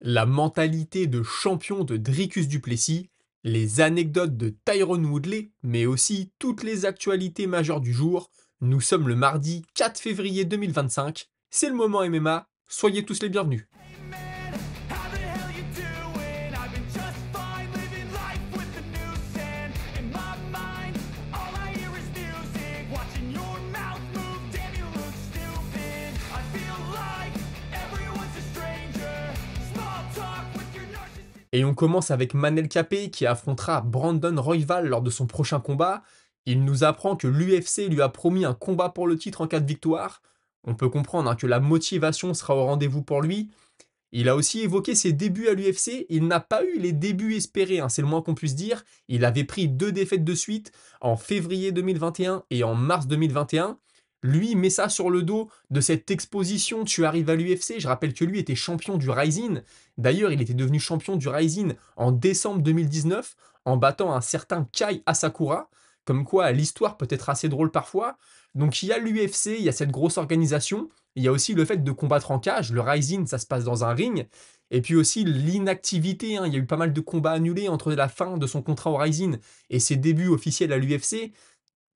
La mentalité de champion de Dricus du Plessis, les anecdotes de Tyron Woodley, mais aussi toutes les actualités majeures du jour. Nous sommes le mardi 4 février 2025. C'est le moment MMA. Soyez tous les bienvenus. Man, how the hell you doing? I've been just fine living life with the noose and in my mind, all I hear is music. Watching your mouth move, damn you look stupid. I feel like everyone's a stranger. Small talk with your narcissist. Et on commence avec Manel Kape qui affrontera Brandon Royval lors de son prochain combat. Il nous apprend que l'UFC lui a promis un combat pour le titre en cas de victoire. On peut comprendre que la motivation sera au rendez-vous pour lui. Il a aussi évoqué ses débuts à l'UFC. Il n'a pas eu les débuts espérés, c'est le moins qu'on puisse dire. Il avait pris 2 défaites de suite en février 2021 et en mars 2021. Lui met ça sur le dos de cette exposition. Tu arrives à l'UFC. Je rappelle que lui était champion du Rising. D'ailleurs, il était devenu champion du Rising en décembre 2019 en battant un certain Kai Asakura. Comme quoi, l'histoire peut être assez drôle parfois. Donc il y a l'UFC, il y a cette grosse organisation. Il y a aussi le fait de combattre en cage. Le Rising, ça se passe dans un ring. Et puis aussi l'inactivité. Il y a eu pas mal de combats annulés entre la fin de son contrat au Rising et ses débuts officiels à l'UFC.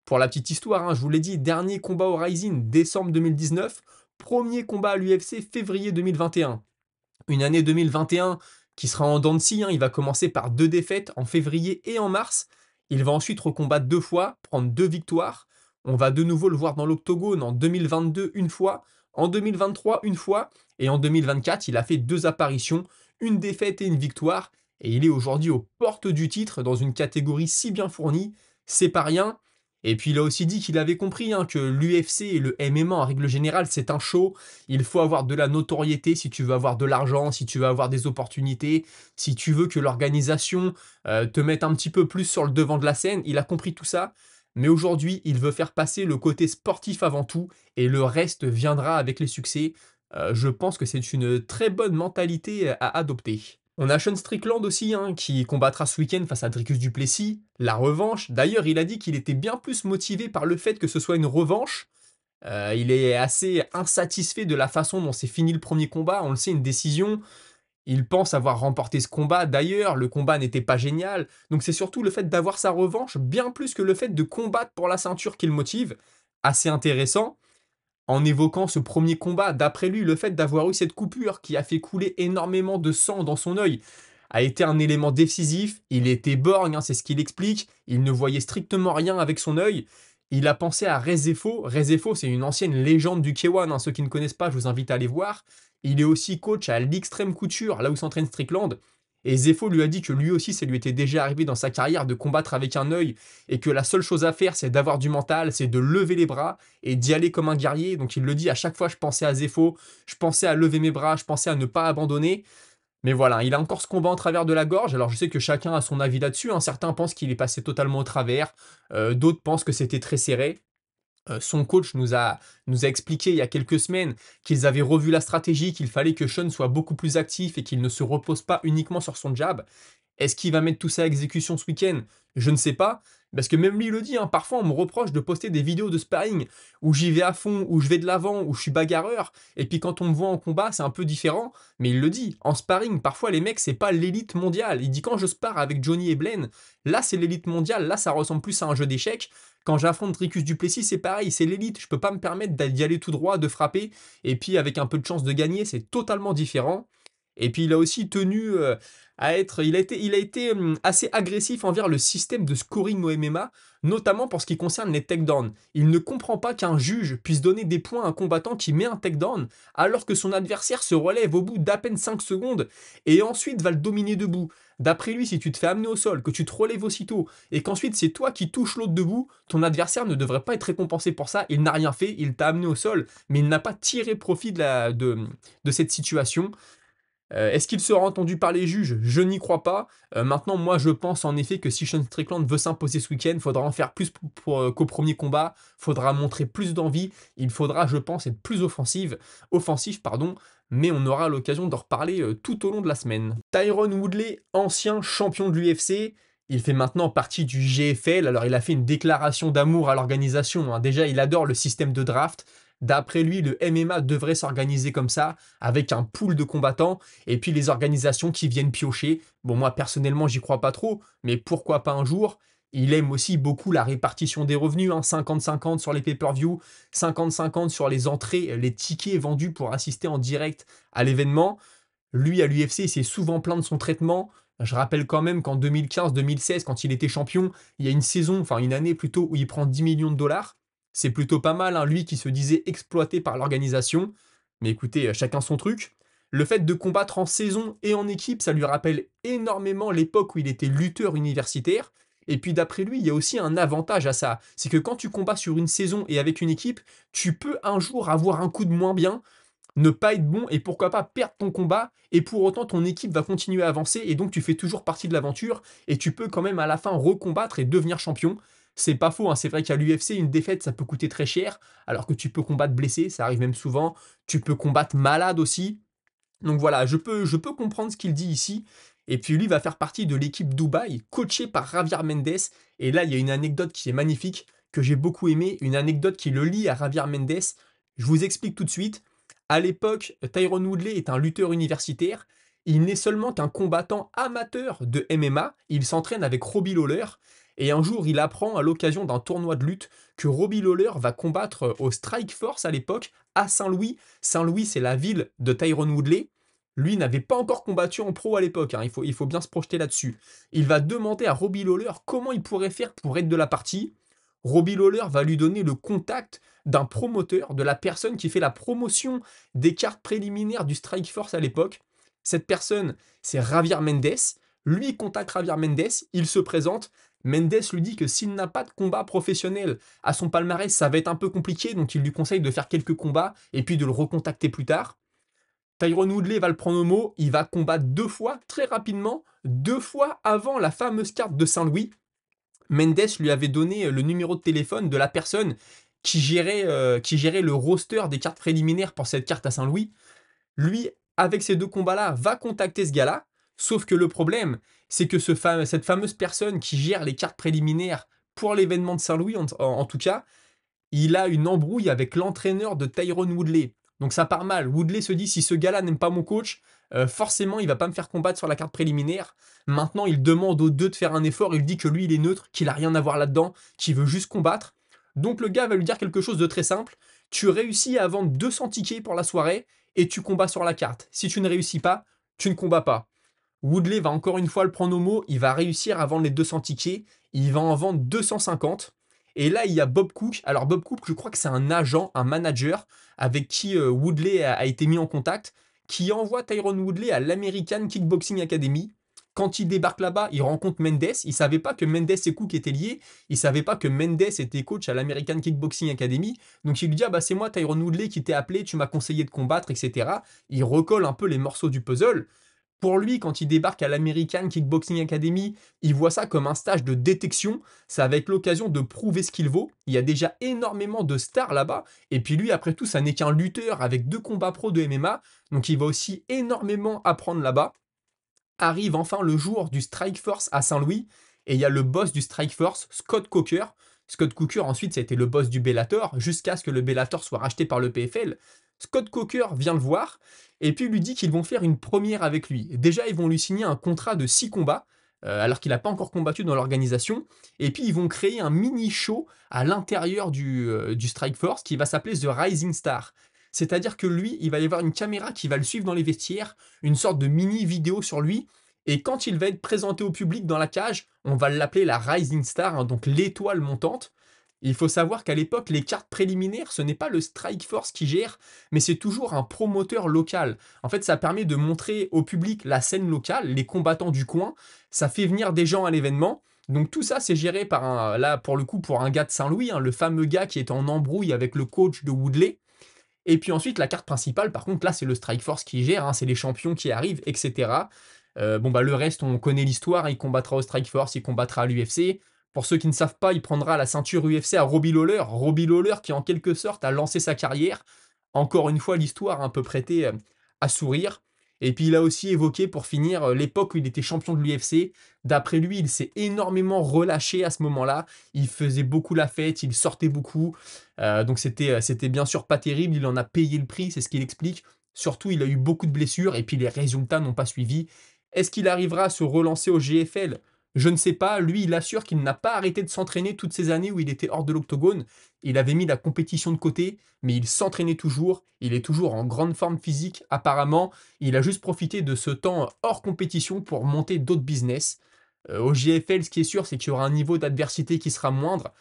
Pour la petite histoire, je vous l'ai dit, dernier combat au Rising, décembre 2019. Premier combat à l'UFC, février 2021. Une année 2021 qui sera en dents de scie. Il va commencer par 2 défaites en février et en mars. Il va ensuite recombattre 2 fois, prendre 2 victoires. On va de nouveau le voir dans l'octogone en 2022 une fois, en 2023 une fois, et en 2024 il a fait 2 apparitions, une défaite et une victoire, et il est aujourd'hui aux portes du titre dans une catégorie si bien fournie, c'est pas rien. Et puis il a aussi dit qu'il avait compris que l'UFC et le MMA en règle générale c'est un show, il faut avoir de la notoriété si tu veux avoir de l'argent, si tu veux avoir des opportunités, si tu veux que l'organisation te mette un petit peu plus sur le devant de la scène. Il a compris tout ça, mais aujourd'hui, il veut faire passer le côté sportif avant tout, et le reste viendra avec les succès. Je pense que c'est une très bonne mentalité à adopter. On a Sean Strickland aussi, qui combattra ce week-end face à Dricus du Plessis. La revanche. D'ailleurs, il a dit qu'il était bien plus motivé par le fait que ce soit une revanche. Il est assez insatisfait de la façon dont s'est fini le premier combat. On le sait, une décision. Il pense avoir remporté ce combat. D'ailleurs, le combat n'était pas génial. Donc c'est surtout le fait d'avoir sa revanche, bien plus que le fait de combattre pour la ceinture qui le motive. Assez intéressant. En évoquant ce premier combat, d'après lui, le fait d'avoir eu cette coupure qui a fait couler énormément de sang dans son œil a été un élément décisif. Il était borgne, c'est ce qu'il explique. Il ne voyait strictement rien avec son œil. Il a pensé à Rezefo. Rezefo, c'est une ancienne légende du K1. Ceux qui ne connaissent pas, je vous invite à aller voir. Il est aussi coach à l'Extrême Couture, là où s'entraîne Strickland. Et Zefo lui a dit que lui aussi, ça lui était déjà arrivé dans sa carrière de combattre avec un œil et que la seule chose à faire, c'est d'avoir du mental, c'est de lever les bras et d'y aller comme un guerrier. Donc il le dit, à chaque fois, je pensais à Zefo, je pensais à lever mes bras, je pensais à ne pas abandonner. Mais voilà, il a encore ce combat en travers de la gorge. Alors je sais que chacun a son avis là-dessus. Certains pensent qu'il est passé totalement au travers, d'autres pensent que c'était très serré. Son coach nous a expliqué il y a quelques semaines qu'ils avaient revu la stratégie, qu'il fallait que Sean soit beaucoup plus actif et qu'il ne se repose pas uniquement sur son jab. Est-ce qu'il va mettre tout ça à exécution ce week-end? Je ne sais pas. Parce que même lui le dit, parfois on me reproche de poster des vidéos de sparring où j'y vais à fond, où je vais de l'avant, où je suis bagarreur, et puis quand on me voit en combat, c'est un peu différent. Mais il le dit, en sparring, parfois les mecs, c'est pas l'élite mondiale. Il dit quand je spare avec Johnny et Blaine, là c'est l'élite mondiale, là ça ressemble plus à un jeu d'échecs. Quand j'affronte Dricus du Plessis, c'est pareil, c'est l'élite. Je peux pas me permettre d'y aller tout droit, de frapper, et puis avec un peu de chance de gagner, c'est totalement différent. Et puis il a aussi tenu à être, il a été assez agressif envers le système de scoring au MMA, notamment pour ce qui concerne les takedowns. Il ne comprend pas qu'un juge puisse donner des points à un combattant qui met un takedown, alors que son adversaire se relève au bout d'à peine 5 secondes et ensuite va le dominer debout. D'après lui, si tu te fais amener au sol, que tu te relèves aussitôt, et qu'ensuite c'est toi qui touches l'autre debout, ton adversaire ne devrait pas être récompensé pour ça. Il n'a rien fait, il t'a amené au sol, mais il n'a pas tiré profit de cette situation. Est-ce qu'il sera entendu par les juges? Je n'y crois pas. Maintenant, moi, je pense en effet que si Sean Strickland veut s'imposer ce week-end, il faudra en faire plus qu'au premier combat. Il faudra montrer plus d'envie. Il faudra, je pense, être plus offensif, pardon. Mais on aura l'occasion d'en reparler tout au long de la semaine. Tyron Woodley, ancien champion de l'UFC. Il fait maintenant partie du GFL. Alors, il a fait une déclaration d'amour à l'organisation. Déjà, il adore le système de draft. D'après lui, le MMA devrait s'organiser comme ça, avec un pool de combattants, et puis les organisations qui viennent piocher. Bon, moi, personnellement, j'y crois pas trop, mais pourquoi pas un jour? Il aime aussi beaucoup la répartition des revenus, hein, 50-50 sur les pay-per-view, 50-50 sur les entrées, les tickets vendus pour assister en direct à l'événement. Lui, à l'UFC, il s'est souvent plaint de son traitement. Je rappelle quand même qu'en 2015-2016, quand il était champion, il y a une saison, enfin une année plutôt, où il prend 10 millions de dollars. C'est plutôt pas mal, hein, lui qui se disait exploité par l'organisation. Mais écoutez, chacun son truc. Le fait de combattre en saison et en équipe, ça lui rappelle énormément l'époque où il était lutteur universitaire. Et puis d'après lui, il y a aussi un avantage à ça. C'est que quand tu combats sur une saison et avec une équipe, tu peux un jour avoir un coup de moins bien, ne pas être bon et pourquoi pas perdre ton combat et pour autant ton équipe va continuer à avancer et donc tu fais toujours partie de l'aventure et tu peux quand même à la fin recombattre et devenir champion. C'est pas faux, hein, c'est vrai qu'à l'UFC, une défaite, ça peut coûter très cher, alors que tu peux combattre blessé, ça arrive même souvent. Tu peux combattre malade aussi. Donc voilà, je peux comprendre ce qu'il dit ici. Et puis lui va faire partie de l'équipe Dubaï, coachée par Javier Mendes. Et là, il y a une anecdote qui est magnifique, que j'ai beaucoup aimée, une anecdote qui le lie à Javier Mendes. Je vous explique tout de suite. À l'époque, Tyron Woodley est un lutteur universitaire. Il n'est seulement qu'un combattant amateur de MMA. Il s'entraîne avec Robbie Lawler. Et un jour, il apprend à l'occasion d'un tournoi de lutte que Robbie Lawler va combattre au Strike Force à l'époque à Saint-Louis. Saint-Louis, c'est la ville de Tyron Woodley. Lui n'avait pas encore combattu en pro à l'époque, hein, il faut bien se projeter là-dessus. Il va demander à Robbie Lawler comment il pourrait faire pour être de la partie. Robbie Lawler va lui donner le contact d'un promoteur, de la personne qui fait la promotion des cartes préliminaires du Strike Force à l'époque. Cette personne, c'est Javier Mendes. Lui contacte Javier Mendes, il se présente. Mendes lui dit que s'il n'a pas de combat professionnel à son palmarès, ça va être un peu compliqué, donc il lui conseille de faire quelques combats et puis de le recontacter plus tard. Tyron Woodley va le prendre au mot, il va combattre 2 fois, très rapidement, 2 fois avant la fameuse carte de Saint-Louis. Mendes lui avait donné le numéro de téléphone de la personne qui gérait le roster des cartes préliminaires pour cette carte à Saint-Louis. Lui, avec ces 2 combats-là, va contacter ce gars-là, sauf que le problème, c'est que cette fameuse personne qui gère les cartes préliminaires pour l'événement de Saint-Louis, en tout cas, il a une embrouille avec l'entraîneur de Tyron Woodley. Donc ça part mal. Woodley se dit si ce gars-là n'aime pas mon coach, forcément il va pas me faire combattre sur la carte préliminaire. Maintenant il demande aux deux de faire un effort, il dit que lui il est neutre, qu'il a rien à voir là-dedans, qu'il veut juste combattre. Donc le gars va lui dire quelque chose de très simple. Tu réussis à vendre 200 tickets pour la soirée et tu combats sur la carte. Si tu ne réussis pas, tu ne combats pas. Woodley va encore une fois le prendre au mot, il va réussir à vendre les 200 tickets, il va en vendre 250. Et là, il y a Bob Cook. Alors Bob Cook, je crois que c'est un agent, un manager avec qui Woodley a été mis en contact, qui envoie Tyron Woodley à l'American Kickboxing Academy. Quand il débarque là-bas, il rencontre Mendes. Il savait pas que Mendes et Cook étaient liés. Il savait pas que Mendes était coach à l'American Kickboxing Academy. Donc il lui dit ah bah c'est moi Tyron Woodley qui t'ai appelé, tu m'as conseillé de combattre, etc. Il recolle un peu les morceaux du puzzle. Pour lui, quand il débarque à l'American Kickboxing Academy, il voit ça comme un stage de détection. Ça va être l'occasion de prouver ce qu'il vaut. Il y a déjà énormément de stars là-bas. Et puis lui, après tout, ça n'est qu'un lutteur avec 2 combats pro de MMA. Donc il va aussi énormément apprendre là-bas. Arrive enfin le jour du Strike Force à Saint-Louis. Et il y a le boss du Strike Force, Scott Coker. Scott Coker, ensuite, ça a été le boss du Bellator, jusqu'à ce que le Bellator soit racheté par le PFL. Scott Coker vient le voir et puis lui dit qu'ils vont faire une première avec lui. Déjà, ils vont lui signer un contrat de 6 combats, alors qu'il n'a pas encore combattu dans l'organisation. Et puis, ils vont créer un mini-show à l'intérieur du Strike Force qui va s'appeler The Rising Star. C'est-à-dire que lui, il va y avoir une caméra qui va le suivre dans les vestiaires, une sorte de mini-vidéo sur lui. Et quand il va être présenté au public dans la cage, on va l'appeler la Rising Star, hein, donc l'étoile montante. Il faut savoir qu'à l'époque, les cartes préliminaires, ce n'est pas le Strike Force qui gère, mais c'est toujours un promoteur local. En fait, ça permet de montrer au public la scène locale, les combattants du coin. Ça fait venir des gens à l'événement. Donc tout ça, c'est géré par là pour le coup, pour un gars de Saint-Louis, hein, le fameux gars qui est en embrouille avec le coach de Woodley. Et puis ensuite, la carte principale, par contre, là, c'est le Strike Force qui gère, hein, c'est les champions qui arrivent, etc. Bon, bah, le reste, on connaît l'histoire, hein, il combattra au Strike Force, il combattra à l'UFC. Pour ceux qui ne savent pas, il prendra la ceinture UFC à Robbie Lawler. Robbie Lawler qui, en quelque sorte, a lancé sa carrière. Encore une fois, l'histoire a un peu prêté à sourire. Et puis il a aussi évoqué, pour finir, l'époque où il était champion de l'UFC. D'après lui, il s'est énormément relâché à ce moment-là. Il faisait beaucoup la fête, il sortait beaucoup. Donc c'était bien sûr pas terrible, il en a payé le prix, c'est ce qu'il explique. Surtout, il a eu beaucoup de blessures et puis les résultats n'ont pas suivi. Est-ce qu'il arrivera à se relancer au GFL? Je ne sais pas. Lui, il assure qu'il n'a pas arrêté de s'entraîner toutes ces années où il était hors de l'octogone. Il avait mis la compétition de côté, mais il s'entraînait toujours. Il est toujours en grande forme physique, apparemment. Il a juste profité de ce temps hors compétition pour monter d'autres business. Au GFL, ce qui est sûr, c'est qu'il y aura un niveau d'adversité qui sera moindre.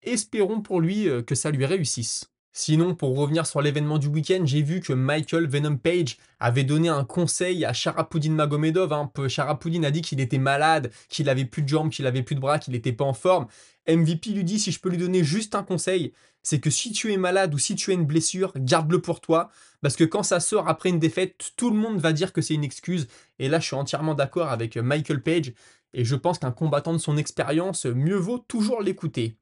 Espérons pour lui que ça lui réussisse. Sinon, pour revenir sur l'événement du week-end, j'ai vu que Michael Venom Page avait donné un conseil à Sharapudin Magomedov. Sharapudin a dit qu'il était malade, qu'il avait plus de jambes, qu'il avait plus de bras, qu'il n'était pas en forme. MVP lui dit, si je peux lui donner juste un conseil, c'est que si tu es malade ou si tu as une blessure, garde-le pour toi. Parce que quand ça sort après une défaite, tout le monde va dire que c'est une excuse. Et là, je suis entièrement d'accord avec Michael Page. Et je pense qu'un combattant de son expérience, mieux vaut toujours l'écouter.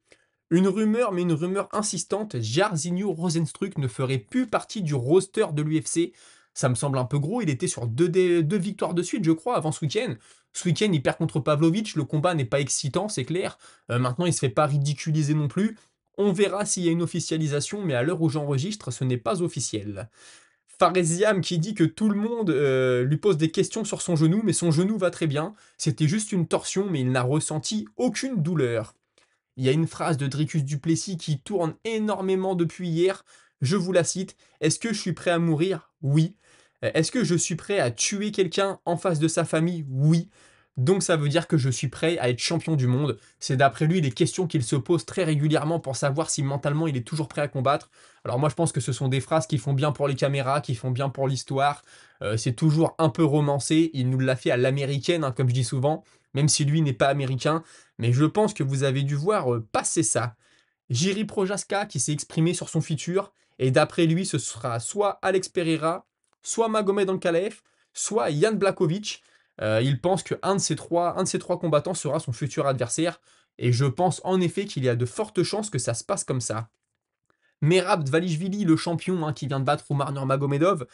Une rumeur, mais une rumeur insistante, Jairzinho Rozenstruik ne ferait plus partie du roster de l'UFC. Ça me semble un peu gros, il était sur deux victoires de suite, je crois, avant ce week-end. Ce week-end, il perd contre Pavlovich, le combat n'est pas excitant, c'est clair. Maintenant, il se fait pas ridiculiser non plus. On verra s'il y a une officialisation, mais à l'heure où j'enregistre, ce n'est pas officiel. Faresiam qui dit que tout le monde lui pose des questions sur son genou, mais son genou va très bien. C'était juste une torsion, mais il n'a ressenti aucune douleur. Il y a une phrase de Dricus du Plessis qui tourne énormément depuis hier. Je vous la cite. Est-ce que je suis prêt à mourir? Oui. Est-ce que je suis prêt à tuer quelqu'un en face de sa famille? Oui. Donc ça veut dire que je suis prêt à être champion du monde. C'est d'après lui les questions qu'il se pose très régulièrement pour savoir si mentalement il est toujours prêt à combattre. Alors moi je pense que ce sont des phrases qui font bien pour les caméras, qui font bien pour l'histoire. C'est toujours un peu romancé. Il nous l'a fait à l'américaine, hein, comme je dis souvent, même si lui n'est pas américain. Mais je pense que vous avez dû voir passer ça. Jiri Projaska qui s'est exprimé sur son futur, et d'après lui, ce sera soit Alex Pereira, soit Magomed Ankalaev, soit Jan Blachowicz. Il pense qu'un un de ces trois combattants sera son futur adversaire, et je pense en effet qu'il y a de fortes chances que ça se passe comme ça. Merab Dvalishvili, le champion qui vient de battre Umar Nurmagomedov,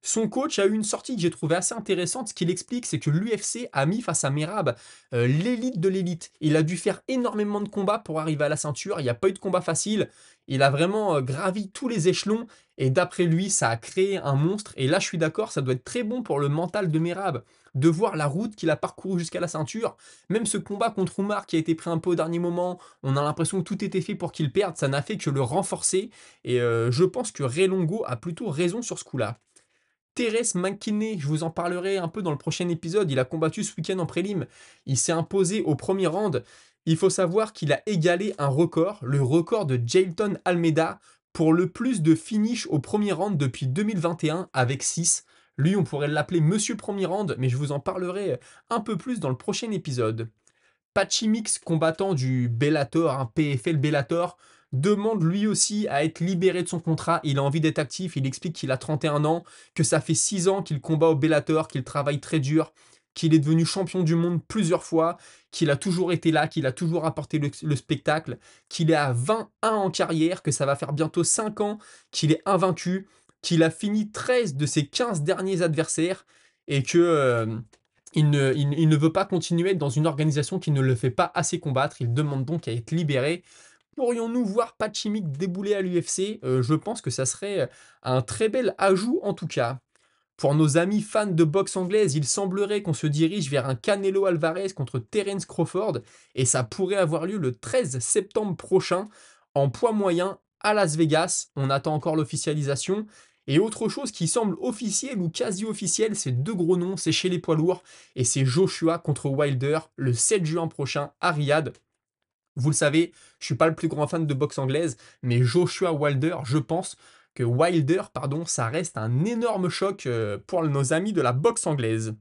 son coach a eu une sortie que j'ai trouvée assez intéressante. Ce qu'il explique, c'est que l'UFC a mis face à Merab l'élite de l'élite. Il a dû faire énormément de combats pour arriver à la ceinture. Il n'y a pas eu de combat facile. Il a vraiment gravi tous les échelons. Et d'après lui, ça a créé un monstre. Et là, je suis d'accord, ça doit être très bon pour le mental de Merab de voir la route qu'il a parcourue jusqu'à la ceinture. Même ce combat contre Umar qui a été pris un peu au dernier moment, on a l'impression que tout était fait pour qu'il perde. Ça n'a fait que le renforcer. Et je pense que Ray Longo a plutôt raison sur ce coup-là. Terence McKinney, je vous en parlerai un peu dans le prochain épisode. Il a combattu ce week-end en prélim. Il s'est imposé au premier round. Il faut savoir qu'il a égalé un record, le record de Jailton Almeida, pour le plus de finish au premier round depuis 2021 avec 6. Lui, on pourrait l'appeler Monsieur Premier Round, mais je vous en parlerai un peu plus dans le prochain épisode. Pachimix, combattant du Bellator, un PFL Bellator, demande lui aussi à être libéré de son contrat. Il a envie d'être actif. Il explique qu'il a 31 ans, que ça fait 6 ans qu'il combat au Bellator, qu'il travaille très dur, qu'il est devenu champion du monde plusieurs fois, qu'il a toujours été là, qu'il a toujours apporté le spectacle, qu'il est à 21 en carrière, que ça va faire bientôt 5 ans qu'il est invaincu, qu'il a fini 13 de ses 15 derniers adversaires et que il ne veut pas continuer dans une organisation qui ne le fait pas assez combattre. Il demande donc à être libéré. Pourrions-nous voir Pachimik débouler à l'UFC? Je pense que ça serait un très bel ajout en tout cas. Pour nos amis fans de boxe anglaise, il semblerait qu'on se dirige vers un Canelo Alvarez contre Terence Crawford et ça pourrait avoir lieu le 13 septembre prochain en poids moyen à Las Vegas. On attend encore l'officialisation. Et autre chose qui semble officielle ou quasi officielle, c'est deux gros noms, c'est chez les poids lourds et c'est Joshua contre Wilder le 7 juin prochain à Riyad. Vous le savez, je suis pas le plus grand fan de boxe anglaise, mais Joshua Wilder, je pense que Wilder, ça reste un énorme choc pour nos amis de la boxe anglaise.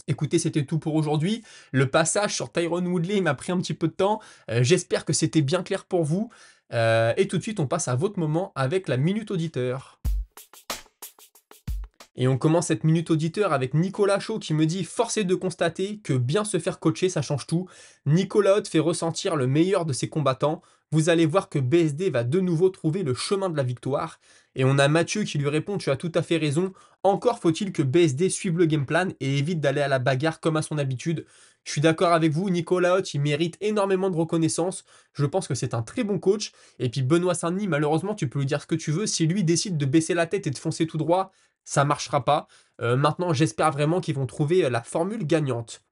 Écoutez, c'était tout pour aujourd'hui. Le passage sur Tyron Woodley m'a pris un petit peu de temps. J'espère que c'était bien clair pour vous. Et tout de suite, on passe à votre moment avec la Minute Auditeur. Et on commence cette minute auditeur avec Nicolas Chaud qui me dit: «Force est de constater que bien se faire coacher, ça change tout. Nicolas Haute fait ressentir le meilleur de ses combattants. Vous allez voir que BSD va de nouveau trouver le chemin de la victoire.» Et on a Mathieu qui lui répond: «Tu as tout à fait raison. Encore faut-il que BSD suive le game plan et évite d'aller à la bagarre comme à son habitude.» Je suis d'accord avec vous, Nicolas Haute, il mérite énormément de reconnaissance. Je pense que c'est un très bon coach. Et puis Benoît Saint-Denis, malheureusement, tu peux lui dire ce que tu veux. Si lui décide de baisser la tête et de foncer tout droit, ça marchera pas. Maintenant, j'espère vraiment qu'ils vont trouver la formule gagnante.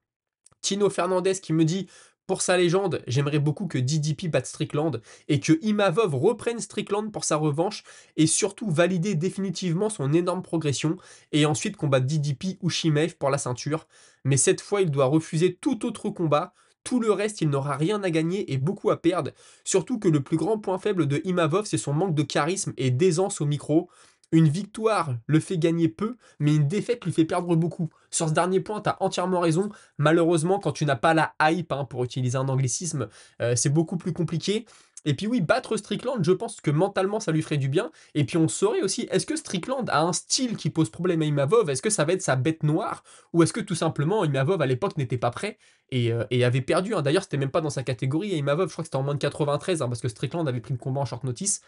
Tino Fernandez qui me dit: «Pour sa légende, j'aimerais beaucoup que DDP batte Strickland et que Imavov reprenne Strickland pour sa revanche et surtout valider définitivement son énorme progression et ensuite combattre DDP ou Shimaev pour la ceinture. Mais cette fois, il doit refuser tout autre combat. Tout le reste, il n'aura rien à gagner et beaucoup à perdre. Surtout que le plus grand point faible de Imavov, c'est son manque de charisme et d'aisance au micro. Une victoire le fait gagner peu, mais une défaite lui fait perdre beaucoup. Sur ce dernier point, tu as entièrement raison. Malheureusement, quand tu n'as pas la hype, hein, pour utiliser un anglicisme, c'est beaucoup plus compliqué. Et puis oui, battre Strickland, je pense que mentalement, ça lui ferait du bien. Et puis on saurait aussi, est-ce que Strickland a un style qui pose problème à Imavov? Est-ce que ça va être sa bête noire? Ou est-ce que tout simplement, Imavov à l'époque n'était pas prêt et avait perdu, hein. D'ailleurs, c'était même pas dans sa catégorie. Et Imavov, je crois que c'était en moins de 93, hein, parce que Strickland avait pris le combat en short notice.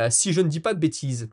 Si je ne dis pas de bêtises.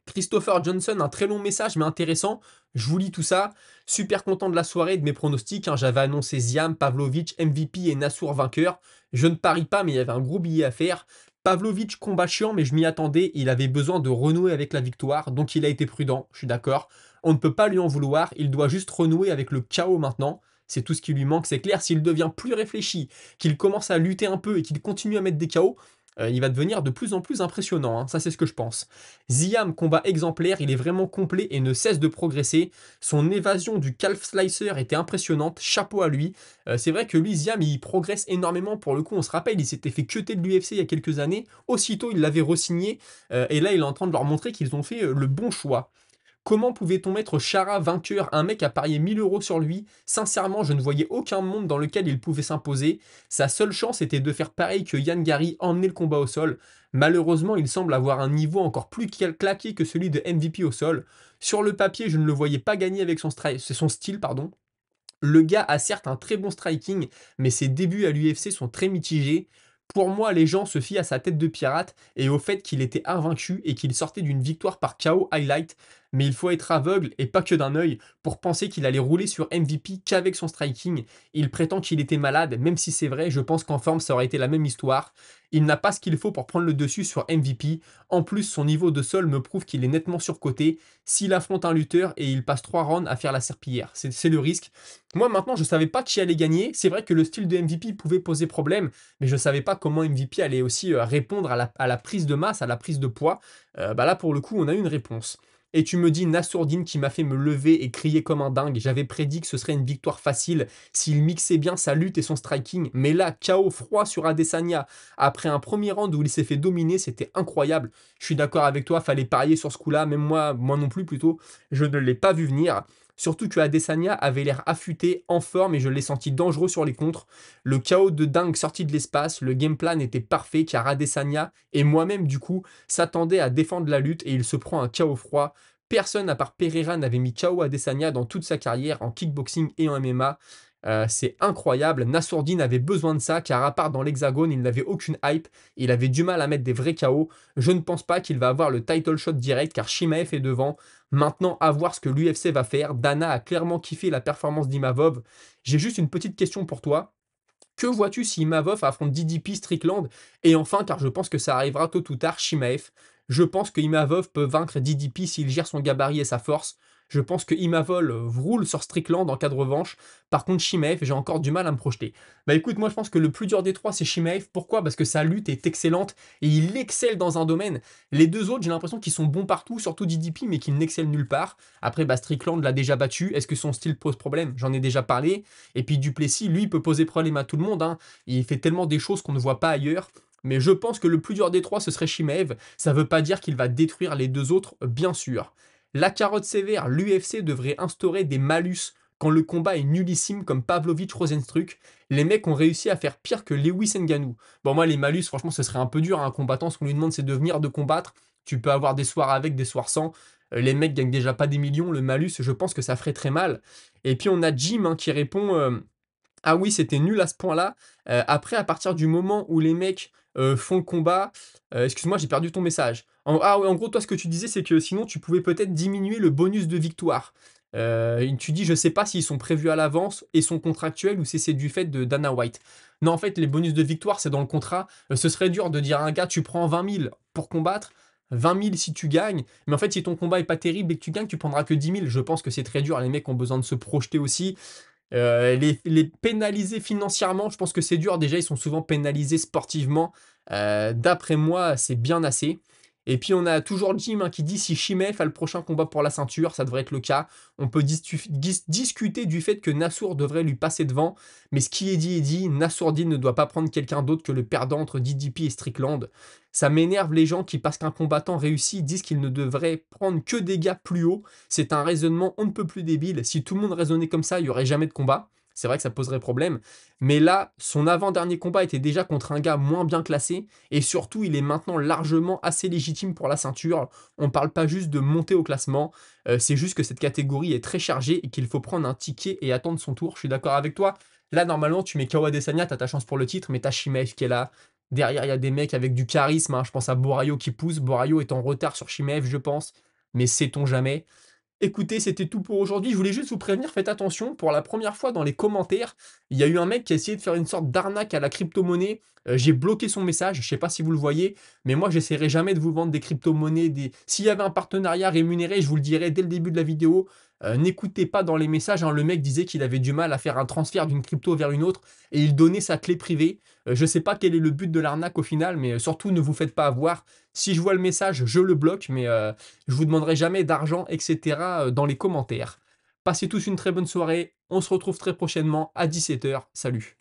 Christopher Johnson, un très long message mais intéressant. Je vous lis tout ça. Super content de la soirée et de mes pronostics, hein. J'avais annoncé Ziam, Pavlovich, MVP et Nassour vainqueur. Je ne parie pas, mais il y avait un gros billet à faire. Pavlovich, combat chiant, mais je m'y attendais. Il avait besoin de renouer avec la victoire, donc il a été prudent. Je suis d'accord. On ne peut pas lui en vouloir. Il doit juste renouer avec le chaos maintenant. C'est tout ce qui lui manque, c'est clair. S'il devient plus réfléchi, qu'il commence à lutter un peu et qu'il continue à mettre des KO, il va devenir de plus en plus impressionnant, hein. Ça, c'est ce que je pense. Ziam, combat exemplaire, il est vraiment complet et ne cesse de progresser. Son évasion du calf slicer était impressionnante, chapeau à lui. C'est vrai que lui, Ziam, il progresse énormément pour le coup. On se rappelle, il s'était fait cutter de l'UFC il y a quelques années. Aussitôt, il l'avait re-signé. Et là, il est en train de leur montrer qu'ils ont fait le bon choix. Comment pouvait-on mettre Chara vainqueur? Un mec a parié 1000 € sur lui. Sincèrement, je ne voyais aucun monde dans lequel il pouvait s'imposer. Sa seule chance était de faire pareil que Yann Gary, emmener le combat au sol. Malheureusement, il semble avoir un niveau encore plus claqué que celui de MVP au sol. Sur le papier, je ne le voyais pas gagner avec son style, pardon. Le gars a certes un très bon striking, mais ses débuts à l'UFC sont très mitigés. Pour moi, les gens se fient à sa tête de pirate et au fait qu'il était invaincu et qu'il sortait d'une victoire par KO highlight. Mais il faut être aveugle et pas que d'un œil pour penser qu'il allait rouler sur MVP qu'avec son striking. Il prétend qu'il était malade, même si c'est vrai, je pense qu'en forme ça aurait été la même histoire. Il n'a pas ce qu'il faut pour prendre le dessus sur MVP. En plus, son niveau de sol me prouve qu'il est nettement surcoté. S'il affronte un lutteur et il passe 3 rounds à faire la serpillière, c'est le risque. Moi maintenant, je savais pas qui allait gagner. C'est vrai que le style de MVP pouvait poser problème, mais je savais pas comment MVP allait aussi répondre à la prise de masse, à la prise de poids. Bah là, pour le coup, on a eu une réponse. Et tu me dis Nassourdine qui m'a fait me lever et crier comme un dingue. J'avais prédit que ce serait une victoire facile s'il mixait bien sa lutte et son striking. Mais là, KO froid sur Adesanya. Après un premier round où il s'est fait dominer, c'était incroyable. Je suis d'accord avec toi, fallait parier sur ce coup-là. Même moi non plus plutôt, je ne l'ai pas vu venir. Surtout que Adesanya avait l'air affûté, en forme et je l'ai senti dangereux sur les contres. Le chaos de dingue sorti de l'espace, le game plan était parfait car Adesanya et moi-même du coup s'attendaient à défendre la lutte et il se prend un chaos froid. Personne à part Pereira n'avait mis KO Adesanya dans toute sa carrière en kickboxing et en MMA. C'est incroyable. Nassourdine avait besoin de ça car à part dans l'hexagone, il n'avait aucune hype. Il avait du mal à mettre des vrais KO. Je ne pense pas qu'il va avoir le title shot direct car Shimaev est devant. Maintenant, à voir ce que l'UFC va faire. Dana a clairement kiffé la performance d'Imavov. J'ai juste une petite question pour toi. Que vois-tu si Imavov affronte DDP Strickland? Et enfin, car je pense que ça arrivera tôt ou tard, Shimaev. Je pense que Imavov peut vaincre DDP s'il gère son gabarit et sa force. Je pense que Imavov roule sur Strickland en cas de revanche. Par contre, Shimaev, j'ai encore du mal à me projeter. Bah écoute, moi je pense que le plus dur des trois, c'est Shimaev. Pourquoi? Parce que sa lutte est excellente et il excelle dans un domaine. Les deux autres, j'ai l'impression qu'ils sont bons partout, surtout DDP, mais qu'ils n'excellent nulle part. Après, bah, Strickland l'a déjà battu. Est-ce que son style pose problème? J'en ai déjà parlé. Et puis Duplessis, lui, peut poser problème à tout le monde, hein. Il fait tellement des choses qu'on ne voit pas ailleurs. Mais je pense que le plus dur des trois, ce serait Shimaev. Ça ne veut pas dire qu'il va détruire les deux autres, bien sûr. La carotte sévère, l'UFC devrait instaurer des malus quand le combat est nullissime comme Pavlovich Rosenstruck. Les mecs ont réussi à faire pire que Lewis Ngannou. Bon, moi, les malus, franchement, ce serait un peu dur à un combattant. Ce qu'on lui demande, c'est de venir de combattre. Tu peux avoir des soirs avec, des soirs sans. Les mecs gagnent déjà pas des millions, le malus, je pense que ça ferait très mal. Et puis on a Jim, hein, qui répond, ah oui, c'était nul à ce point-là. Après, à partir du moment où les mecs, font le combat, excuse-moi, j'ai perdu ton message. Ah ouais, en gros, toi, ce que tu disais, c'est que sinon tu pouvais peut-être diminuer le bonus de victoire. Tu dis: «Je sais pas s'ils sont prévus à l'avance et sont contractuels ou si c'est du fait de Dana White». Non, en fait, les bonus de victoire, c'est dans le contrat. Ce serait dur de dire à un gars: «Tu prends 20 000 pour combattre, 20 000 si tu gagnes», mais en fait, si ton combat est pas terrible et que tu gagnes, tu prendras que 10 000. Je pense que c'est très dur. Les mecs ont besoin de se projeter aussi. Les pénaliser financièrement, je pense que c'est dur. Déjà, ils sont souvent pénalisés sportivement. D'après moi, c'est bien assez. Et puis, on a toujours Jim, hein, qui dit si Chimaev a le prochain combat pour la ceinture, ça devrait être le cas. On peut discuter du fait que Nassour devrait lui passer devant, mais ce qui est dit est dit. Nassourdine ne doit pas prendre quelqu'un d'autre que le perdant entre DDP et Strickland. Ça m'énerve les gens qui, parce qu'un combattant réussit, disent qu'il ne devrait prendre que des gars plus hauts. C'est un raisonnement on ne peut plus débile. Si tout le monde raisonnait comme ça, il n'y aurait jamais de combat. C'est vrai que ça poserait problème. Mais là, son avant-dernier combat était déjà contre un gars moins bien classé. Et surtout, il est maintenant largement assez légitime pour la ceinture. On ne parle pas juste de monter au classement. C'est juste que cette catégorie est très chargée et qu'il faut prendre un ticket et attendre son tour. Je suis d'accord avec toi. Là, normalement, tu mets Kawa Desanya, t'as ta chance pour le titre, mais t'as Shimaev qui est là. Derrière, il y a des mecs avec du charisme, hein. Je pense à Borayo qui pousse. Borayo est en retard sur Shimaev, je pense. Mais sait-on jamais. Écoutez, c'était tout pour aujourd'hui. Je voulais juste vous prévenir, faites attention, pour la première fois dans les commentaires, il y a eu un mec qui a essayé de faire une sorte d'arnaque à la crypto-monnaie. J'ai bloqué son message, je sais pas si vous le voyez, mais moi j'essaierai jamais de vous vendre des crypto-monnaies. S'il y avait un partenariat rémunéré, je vous le dirais dès le début de la vidéo. N'écoutez pas dans les messages, hein. Le mec disait qu'il avait du mal à faire un transfert d'une crypto vers une autre et il donnait sa clé privée. Je sais pas quel est le but de l'arnaque au final, mais surtout ne vous faites pas avoir. Si je vois le message, je le bloque, mais je vous demanderai jamais d'argent, etc. Dans les commentaires. Passez tous une très bonne soirée. On se retrouve très prochainement à 17 h. Salut.